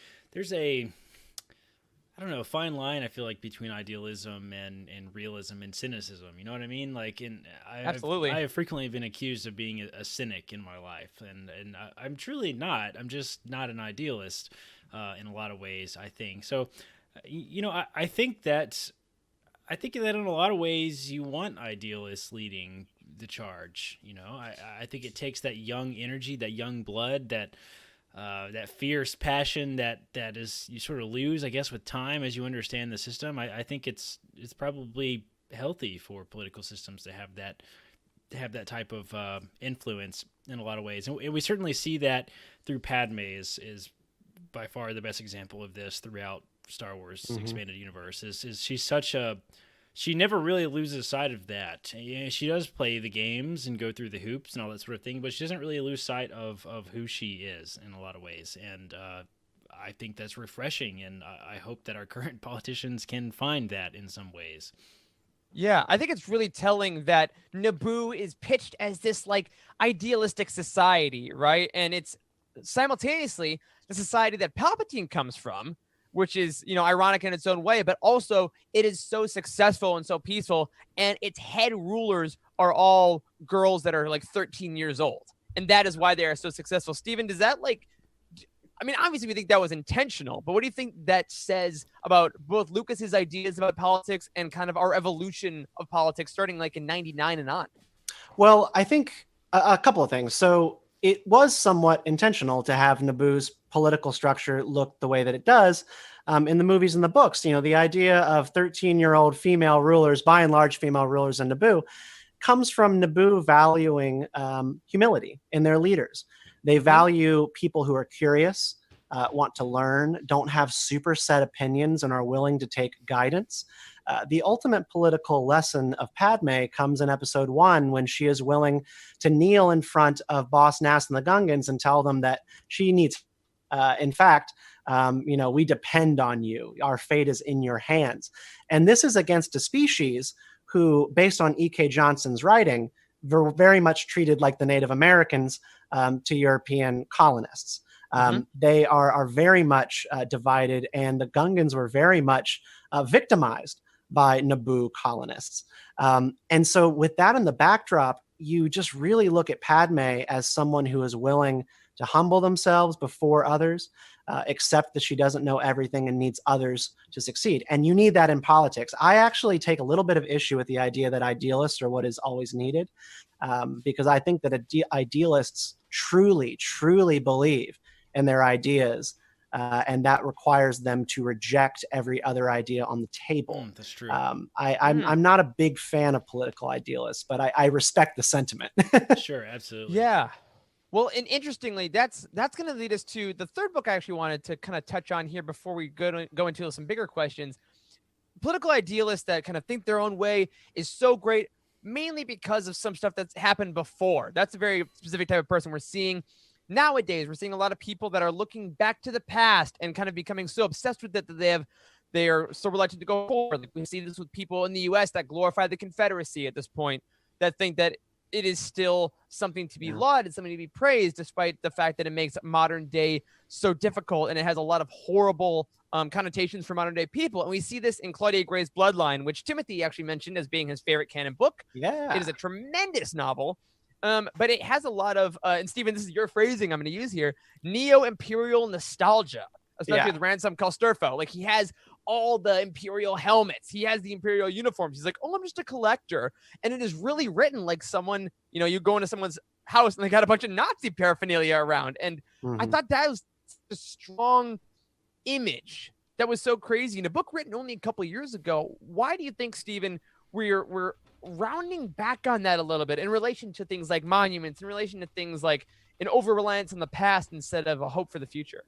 Speaker 2: I don't know, a fine line, I feel like, between idealism and realism and cynicism. You know what I mean? Like,
Speaker 1: Absolutely.
Speaker 2: I have frequently been accused of being a cynic in my life, and I'm truly not. I'm just not an idealist in a lot of ways, I think. So, I think that in a lot of ways you want idealists leading the charge. I think it takes that young energy, that young blood, that fierce passion that is you sort of lose, I guess, with time as you understand the system. I think it's probably healthy for political systems to have that type of influence in a lot of ways, and we certainly see that through Padme is by far the best example of this throughout Star Wars expanded universe. Is she never really loses sight of that. She does play the games and go through the hoops and all that sort of thing, but she doesn't really lose sight of who she is in a lot of ways. And I think that's refreshing, and I hope that our current politicians can find that in some ways.
Speaker 1: Yeah, I think it's really telling that Naboo is pitched as this like idealistic society, right? And it's simultaneously the society that Palpatine comes from, which is, ironic in its own way, but also it is so successful and so peaceful. And its head rulers are all girls that are like 13 years old. And that is why they are so successful. Steven, does that obviously we think that was intentional, but what do you think that says about both Lucas's ideas about politics and kind of our evolution of politics starting like in 99 and on?
Speaker 5: Well, I think a couple of things. So it was somewhat intentional to have Naboo's political structure look the way that it does in the movies and the books. The idea of 13-year-old female rulers, by and large female rulers in Naboo, comes from Naboo valuing humility in their leaders. They value people who are curious, want to learn, don't have super set opinions, and are willing to take guidance. The ultimate political lesson of Padme comes in episode 1 when she is willing to kneel in front of Boss Nass and the Gungans and tell them that she needs, in fact, we depend on you. Our fate is in your hands. And this is against a species who, based on E.K. Johnson's writing, were very much treated like the Native Americans to European colonists. They are very much divided, and the Gungans were very much victimized by Naboo colonists. And so with that in the backdrop, you just really look at Padme as someone who is willing to humble themselves before others, accept that she doesn't know everything and needs others to succeed. And you need that in politics. I actually take a little bit of issue with the idea that idealists are what is always needed, because I think that idealists truly, truly believe in their ideas, and that requires them to reject every other idea on the table.
Speaker 2: That's true.
Speaker 5: I'm not a big fan of political idealists, but I respect the sentiment.
Speaker 2: Sure, absolutely.
Speaker 1: Yeah. Well, and interestingly, that's going to lead us to the third book I actually wanted to kind of touch on here before we go into some bigger questions. Political idealists that kind of think their own way is so great, mainly because of some stuff that's happened before. That's a very specific type of person we're seeing nowadays. We're seeing a lot of people that are looking back to the past and kind of becoming so obsessed with it that they are so reluctant to go forward. Like we see this with people in the U.S. that glorify the Confederacy at this point, that think that it is still something to be lauded, something to be praised, despite the fact that it makes modern day so difficult, and it has a lot of horrible connotations for modern day people. And we see this in Claudia Gray's Bloodline, which Timothy actually mentioned as being his favorite canon book.
Speaker 5: Yeah,
Speaker 1: it is a tremendous novel, but it has a lot of, and Stephen, this is your phrasing I'm going to use here, neo-imperial nostalgia, especially with Ransom Calsterfo. Like, he has all the Imperial helmets. He has the Imperial uniforms. He's like, oh, I'm just a collector. And it is really written like someone, you go into someone's house and they got a bunch of Nazi paraphernalia around. And I thought that was a strong image that was so crazy. In a book written only a couple of years ago, why do you think, Stephen, we're rounding back on that a little bit in relation to things like monuments, in relation to things like an over-reliance on the past instead of a hope for the future?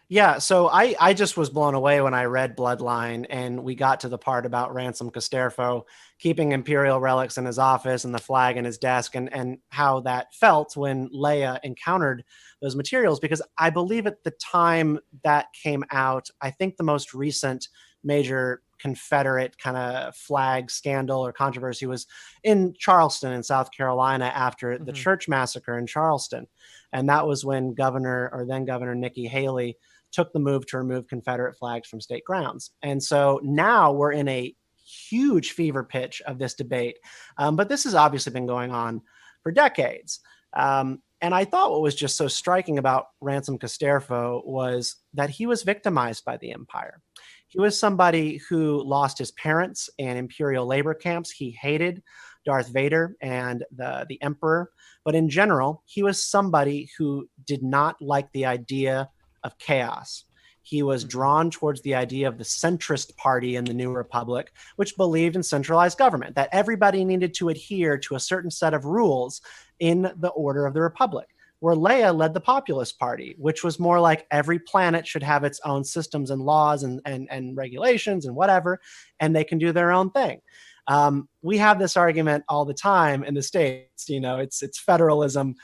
Speaker 5: Yeah, so I just was blown away when I read Bloodline and we got to the part about Ransom Casterfo keeping Imperial relics in his office and the flag in his desk, and how that felt when Leia encountered those materials. Because I believe at the time that came out, I think the most recent major Confederate kind of flag scandal or controversy was in Charleston in South Carolina after the church massacre in Charleston. And that was when then Governor Nikki Haley took the move to remove Confederate flags from state grounds. And so now we're in a huge fever pitch of this debate. But this has obviously been going on for decades. And I thought what was just so striking about Ransom Casterfo was that he was victimized by the Empire. He was somebody who lost his parents in Imperial labor camps. He hated Darth Vader and the Emperor. But in general, he was somebody who did not like the idea of chaos. He was drawn towards the idea of the centrist party in the New Republic, which believed in centralized government, that everybody needed to adhere to a certain set of rules in the order of the Republic, where Leia led the populist party, which was more like every planet should have its own systems and laws and regulations and whatever, and they can do their own thing. We have this argument all the time in the States. It's federalism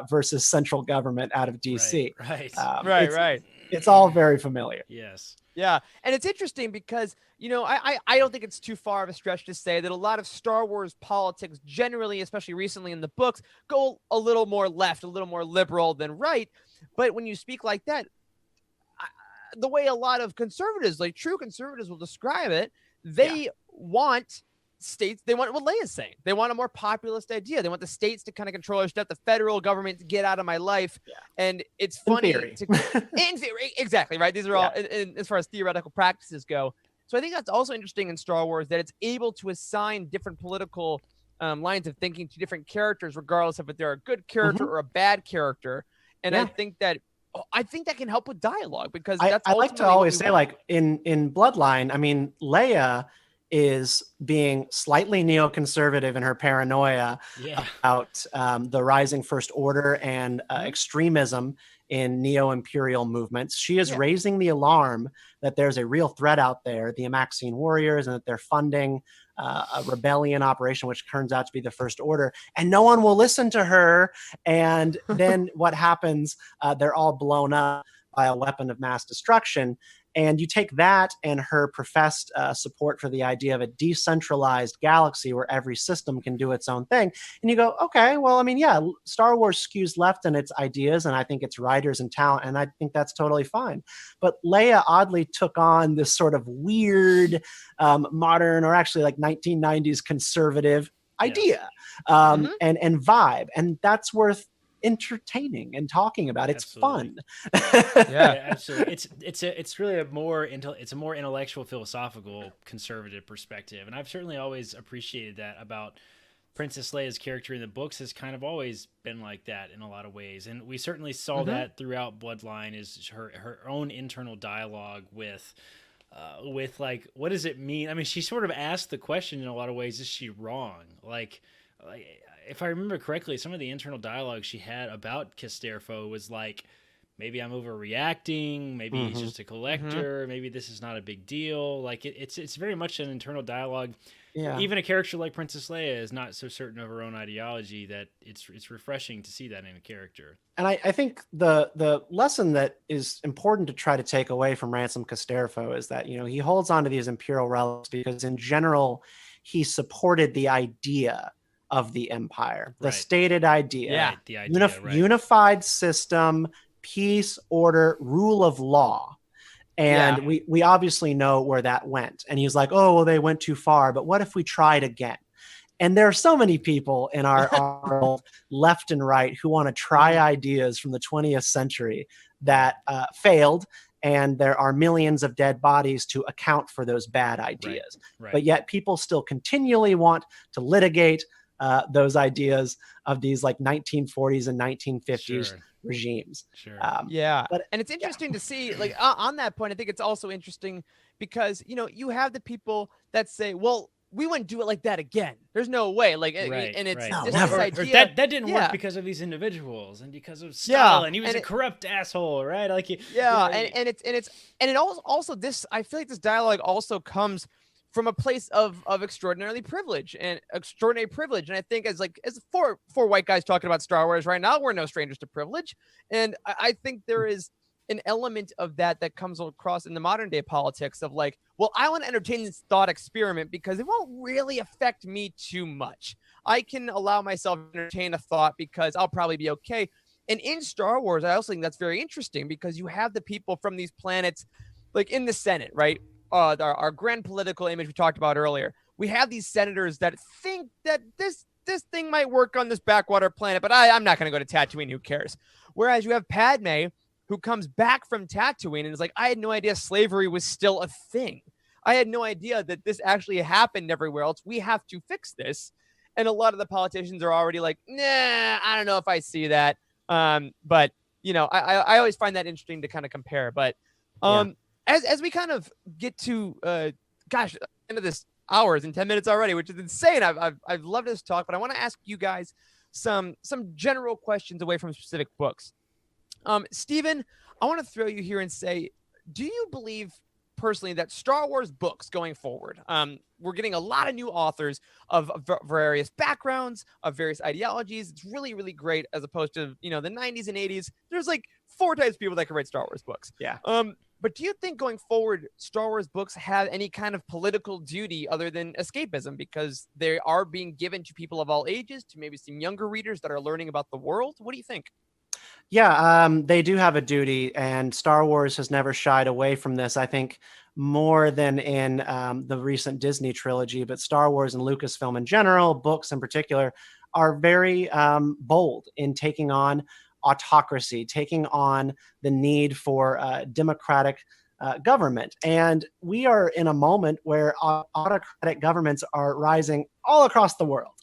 Speaker 5: versus central government out of DC.
Speaker 2: Right.
Speaker 5: It's all very familiar.
Speaker 2: Yes.
Speaker 1: Yeah. And it's interesting because, I don't think it's too far of a stretch to say that a lot of Star Wars politics generally, especially recently in the books, go a little more left, a little more liberal than right. But when you speak like that, the way a lot of conservatives, like true conservatives, will describe it, they want states, they want what Leia's saying. They want a more populist idea. They want the states to kind of control their stuff, the federal government to get out of my life.
Speaker 5: Yeah.
Speaker 1: And it's funny.
Speaker 5: In
Speaker 1: theory, exactly, right? These are all, as far as theoretical practices go. So I think that's also interesting in Star Wars, that it's able to assign different political lines of thinking to different characters, regardless of if they're a good character or a bad character. And I think that can help with dialogue, because that's
Speaker 5: I like to always say, like in Bloodline, I mean, Leia is being slightly neoconservative in her paranoia about the rising First Order and extremism in neo-imperial movements. She is raising the alarm that there's a real threat out there, the Amaxine warriors, and that they're funding a rebellion operation, which turns out to be the First Order, and no one will listen to her. And then what happens? They're all blown up by a weapon of mass destruction. And you take that and her professed support for the idea of a decentralized galaxy where every system can do its own thing. And you go, okay, well, I mean, yeah, Star Wars skews left in its ideas, and I think its writers and talent, and I think that's totally fine. But Leia oddly took on this sort of weird, modern, or actually like 1990s conservative idea and vibe. And that's worth entertaining and talking about. It's fun.
Speaker 2: Absolutely. It's really a more intellectual, philosophical, conservative perspective, and I've certainly always appreciated that about Princess Leia's character in the books. Has kind of always been like that in a lot of ways, and we certainly saw that throughout Bloodline. Is her own internal dialogue with like, what does it mean? I mean, she sort of asked the question in a lot of ways: is she wrong? Like if I remember correctly, some of the internal dialogue she had about Casterfo was like, maybe I'm overreacting, maybe he's just a collector, maybe this is not a big deal. Like it's very much an internal dialogue. Yeah. Even a character like Princess Leia is not so certain of her own ideology that it's refreshing to see that in a character.
Speaker 5: And I think the lesson that is important to try to take away from Ransom Casterfo is that, he holds on to these Imperial relics because in general, he supported the idea of the Empire, the stated idea,
Speaker 2: the idea,
Speaker 5: unified system, peace, order, rule of law. And we obviously know where that went. And he's like, oh, well, they went too far, but what if we tried again? And there are so many people in our world, left and right, who want to try ideas from the 20th century that failed. And there are millions of dead bodies to account for those bad ideas. Right. But yet people still continually want to litigate those ideas of these like 1940s and 1950s regimes.
Speaker 1: And it's interesting to see, like on that point, I think it's also interesting because, you have the people that say, well, we wouldn't do it like that again. There's no way. Like, and it's this idea
Speaker 2: that didn't work because of these individuals and because of Stalin. He was a corrupt asshole, right? Like,
Speaker 1: and also this, I feel like this dialogue also comes from a place of extraordinary privilege. And I think as four white guys talking about Star Wars right now, we're no strangers to privilege. And I think there is an element of that comes across in the modern day politics of like, well, I want to entertain this thought experiment because it won't really affect me too much. I can allow myself to entertain a thought because I'll probably be okay. And in Star Wars, I also think that's very interesting because you have the people from these planets, like in the Senate, right? Our grand political image we talked about earlier. We have these senators that think that this thing might work on this backwater planet, but I'm not going to go to Tatooine. Who cares? Whereas you have Padme, who comes back from Tatooine and is like, I had no idea slavery was still a thing. I had no idea that this actually happened everywhere else. We have to fix this. And a lot of the politicians are already like, nah, I don't know if I see that. But I always find that interesting to kind of compare. But as we kind of get to end of this hours and 10 minutes already, which is insane. I've loved this talk, but I want to ask you guys some general questions away from specific books. Stephen, I want to throw you here and say, do you believe personally that Star Wars books going forward, we're getting a lot of new authors of various backgrounds, of various ideologies. It's really, really great as opposed to, the 90s and 80s. There's like 4 types of people that can write Star Wars books.
Speaker 5: Yeah.
Speaker 1: But do you think going forward, Star Wars books have any kind of political duty other than escapism, because they are being given to people of all ages, to maybe some younger readers that are learning about the world? What do you think?
Speaker 5: Yeah, they do have a duty, and Star Wars has never shied away from this. I think more than in the recent Disney trilogy, but Star Wars and Lucasfilm in general, books in particular, are very bold in taking on autocracy, taking on the need for democratic government. And we are in a moment where autocratic governments are rising all across the world,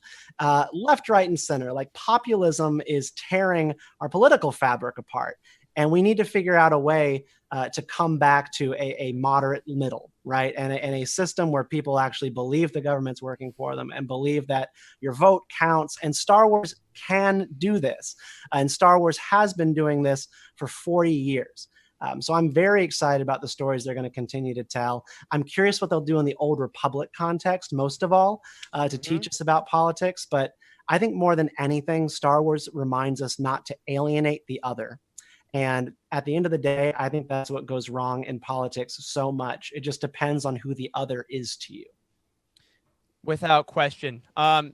Speaker 5: left, right, and center. Like, populism is tearing our political fabric apart. And we need to figure out a way to come back to a moderate middle, right? And a system where people actually believe the government's working for them and believe that your vote counts. And Star Wars can do this. And Star Wars has been doing this for 40 years. So I'm very excited about the stories they're going to continue to tell. I'm curious what they'll do in the Old Republic context, most of all, to teach us about politics. But I think more than anything, Star Wars reminds us not to alienate the other. And at the end of the day, I think that's what goes wrong in politics so much. It just depends on who the other is to you.
Speaker 1: Without question. God,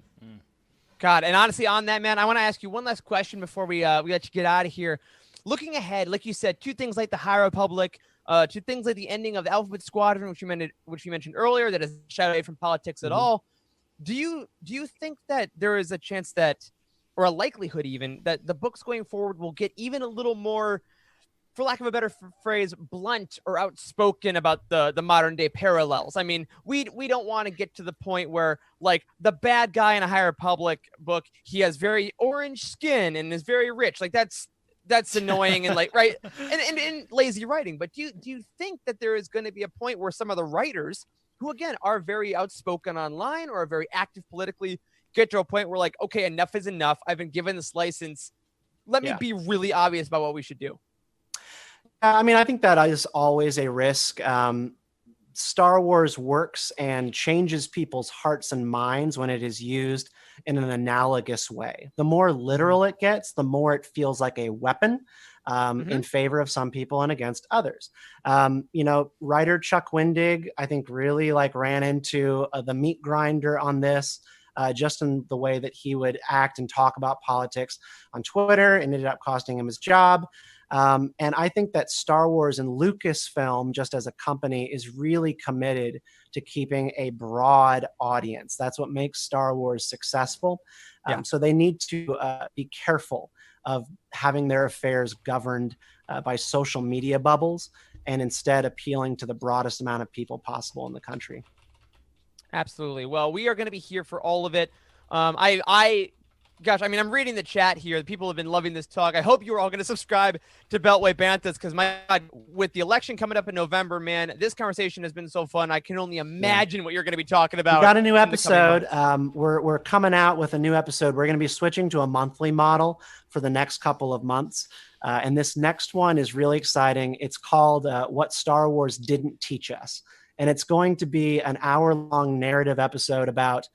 Speaker 1: and honestly, on that, man, I want to ask you one last question before we let you get out of here. Looking ahead, like you said, 2 things like the High Republic, 2 things like the ending of the Alphabet Squadron, which you mentioned earlier, that is shied away from politics at all. Do you think that there is a chance that, or a likelihood even, that the books going forward will get even a little more, for lack of a better phrase, blunt or outspoken about the modern day parallels? I mean, we don't want to get to the point where, like, the bad guy in a High Republic book, he has very orange skin and is very rich. Like, that's annoying and, like, right, and lazy writing. But do you think that there is going to be a point where some of the writers, who again are very outspoken online or are very active politically, get to a point where, like, okay, enough is enough. I've been given this license. Let me be really obvious about what we should do.
Speaker 5: I mean, I think that is always a risk. Star Wars works and changes people's hearts and minds when it is used in an analogous way. The more literal it gets, the more it feels like a weapon in favor of some people and against others. Writer Chuck Wendig, I think, really ran into the meat grinder on this, just in the way that he would act and talk about politics on Twitter, and ended up costing him his job. And I think that Star Wars and Lucasfilm, just as a company, is really committed to keeping a broad audience. That's what makes Star Wars successful. So they need to be careful of having their affairs governed by social media bubbles, and instead appealing to the broadest amount of people possible in the country.
Speaker 1: Absolutely. Well, we are going to be here for all of it. Gosh, I mean, I'm reading the chat here. People have been loving this talk. I hope you're all going to subscribe to Beltway Banthas, because, my God, with the election coming up in November, man, this conversation has been so fun. I can only imagine what you're going to be talking about.
Speaker 5: We got a new episode. We're coming out with a new episode. We're going to be switching to a monthly model for the next couple of months. And this next one is really exciting. It's called What Star Wars Didn't Teach Us. And it's going to be an hour-long narrative episode about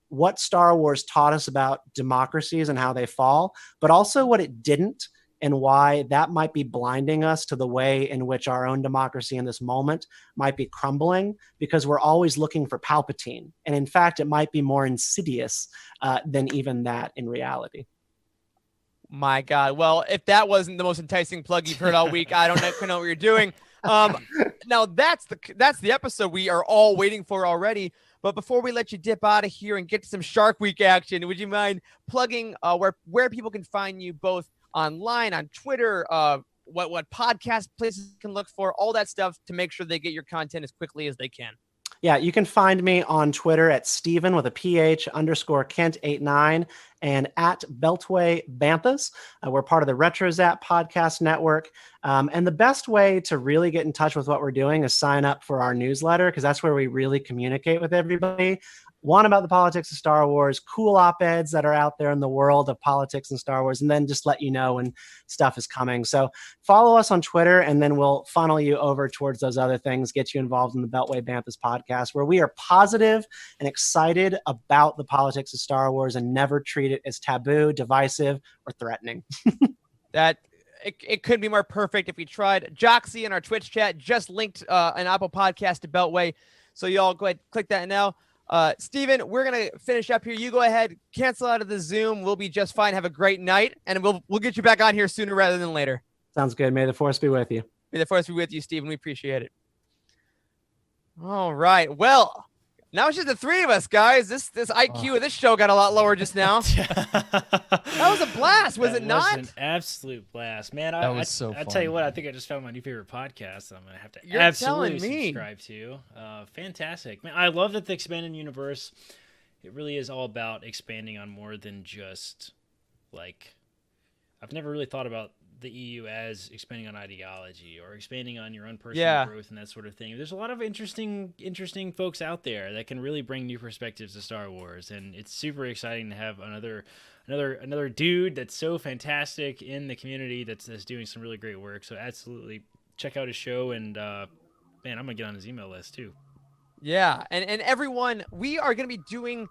Speaker 5: what Star Wars taught us about democracies and how they fall, but also what it didn't, and why that might be blinding us to the way in which our own democracy in this moment might be crumbling, because we're always looking for Palpatine. And in fact, it might be more insidious than even that in reality.
Speaker 1: My God. Well, if that wasn't the most enticing plug you've heard all week, I don't know what you're doing. Now that's the episode we are all waiting for already. But before we let you dip out of here and get to some Shark Week action, would you mind plugging where people can find you, both online, on Twitter, what podcast places can look for, all that stuff, to make sure they get your content as quickly as they can?
Speaker 5: Yeah, you can find me on Twitter at Steven with a PH _Kent89 and at Beltway Banthas. We're part of the RetroZap podcast network. And the best way to really get in touch with what we're doing is sign up for our newsletter, because that's where we really communicate with everybody. want about the politics of Star Wars, cool op-eds that are out there in the world of politics and Star Wars, and then just let you know when stuff is coming. So follow us on Twitter, and then we'll funnel you over towards those other things, get you involved in the Beltway Banthas podcast, where we are positive and excited about the politics of Star Wars and never treat it as taboo, divisive, or threatening.
Speaker 1: That it couldn't be more perfect if we tried. Joxy in our Twitch chat just linked an Apple podcast to Beltway. So y'all go ahead, click that now. Steven, we're going to finish up here. You go ahead, cancel out of the Zoom. We'll be just fine. Have a great night. And we'll get you back on here sooner rather than later.
Speaker 5: Sounds good. May the force be with you.
Speaker 1: May the force be with you, Steven. We appreciate it. All right. Well, now it's just the three of us, guys. This IQ of this show got a lot lower just now. That was a blast, was it not?
Speaker 2: That was an absolute blast, man.
Speaker 3: That was so fun.
Speaker 2: I tell you what, I think I just found my new favorite podcast. I'm gonna have to
Speaker 1: You're
Speaker 2: absolutely
Speaker 1: telling me.
Speaker 2: subscribe to. Fantastic, man. I love that the expanded universe. It really is all about expanding on more than just like. I've never really thought about the EU as expanding on ideology or expanding on your own personal growth and that sort of thing. There's a lot of interesting folks out there that can really bring new perspectives to Star Wars, and it's super exciting to have another dude that's so fantastic in the community that's doing some really great work. So absolutely check out his show, and man, I'm gonna get on his email list too.
Speaker 1: Yeah, and everyone, we are going to be doing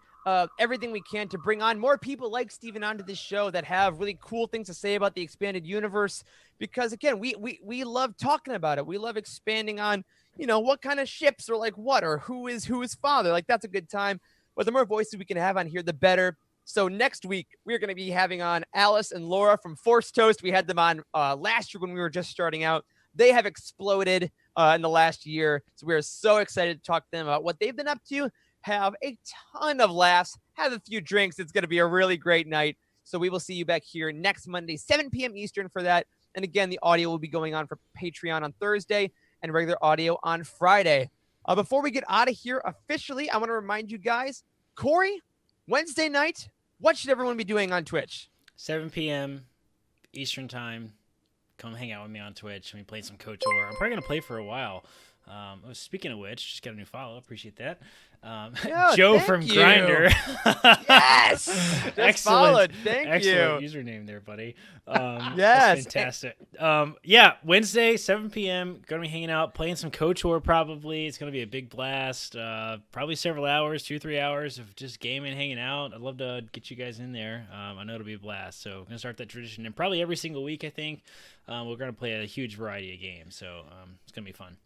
Speaker 1: everything we can to bring on more people like Steven onto this show that have really cool things to say about the expanded universe. Because again, we love talking about it. We love expanding on, what kind of ships or like what, or who is father. Like that's a good time. But the more voices we can have on here, the better. So next week, we're going to be having on Alice and Laura from Force Toast. We had them on last year when we were just starting out. They have exploded in the last year. So we are so excited to talk to them about what they've been up to, have a ton of laughs, have a few drinks. It's going to be a really great night. So we will see you back here next Monday, 7 p.m. Eastern for that. And again, the audio will be going on for Patreon on Thursday and regular audio on Friday. Before we get out of here officially, I want to remind you guys, Corey, Wednesday night, what should everyone be doing on Twitch?
Speaker 2: 7 p.m. Eastern time. Come hang out with me on Twitch. We played some KOTOR. I'm probably going to play for a while. Speaking of which, just got a new follow. Appreciate that. Joe from
Speaker 1: you.
Speaker 2: Grinder.
Speaker 1: Yes! Just
Speaker 2: Excellent.
Speaker 1: Followed. Thank
Speaker 2: Excellent
Speaker 1: you.
Speaker 2: username there, buddy.
Speaker 1: Yes.
Speaker 2: That's fantastic. Yeah, Wednesday, 7 p.m. Going to be hanging out, playing some KOTOR probably. It's going to be a big blast. Probably several hours, 2-3 hours of just gaming, hanging out. I'd love to get you guys in there. I know it'll be a blast. So I'm going to start that tradition. And probably every single week, I think, we're going to play a huge variety of games. So it's going to be fun.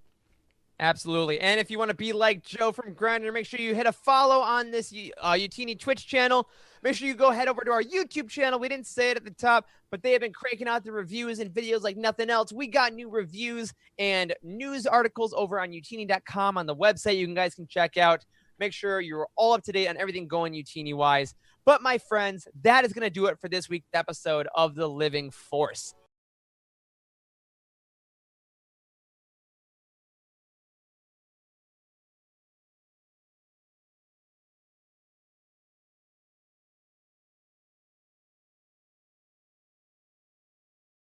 Speaker 1: Absolutely. And if you want to be like Joe from Grindr, make sure you hit a follow on this Utini Twitch channel. Make sure you go head over to our YouTube channel. We didn't say it at the top, but they have been cranking out the reviews and videos like nothing else. We got new reviews and news articles over on utini.com on the website you guys can check out. Make sure you're all up to date on everything going Utini-wise. But my friends, that is going to do it for this week's episode of The Living Force.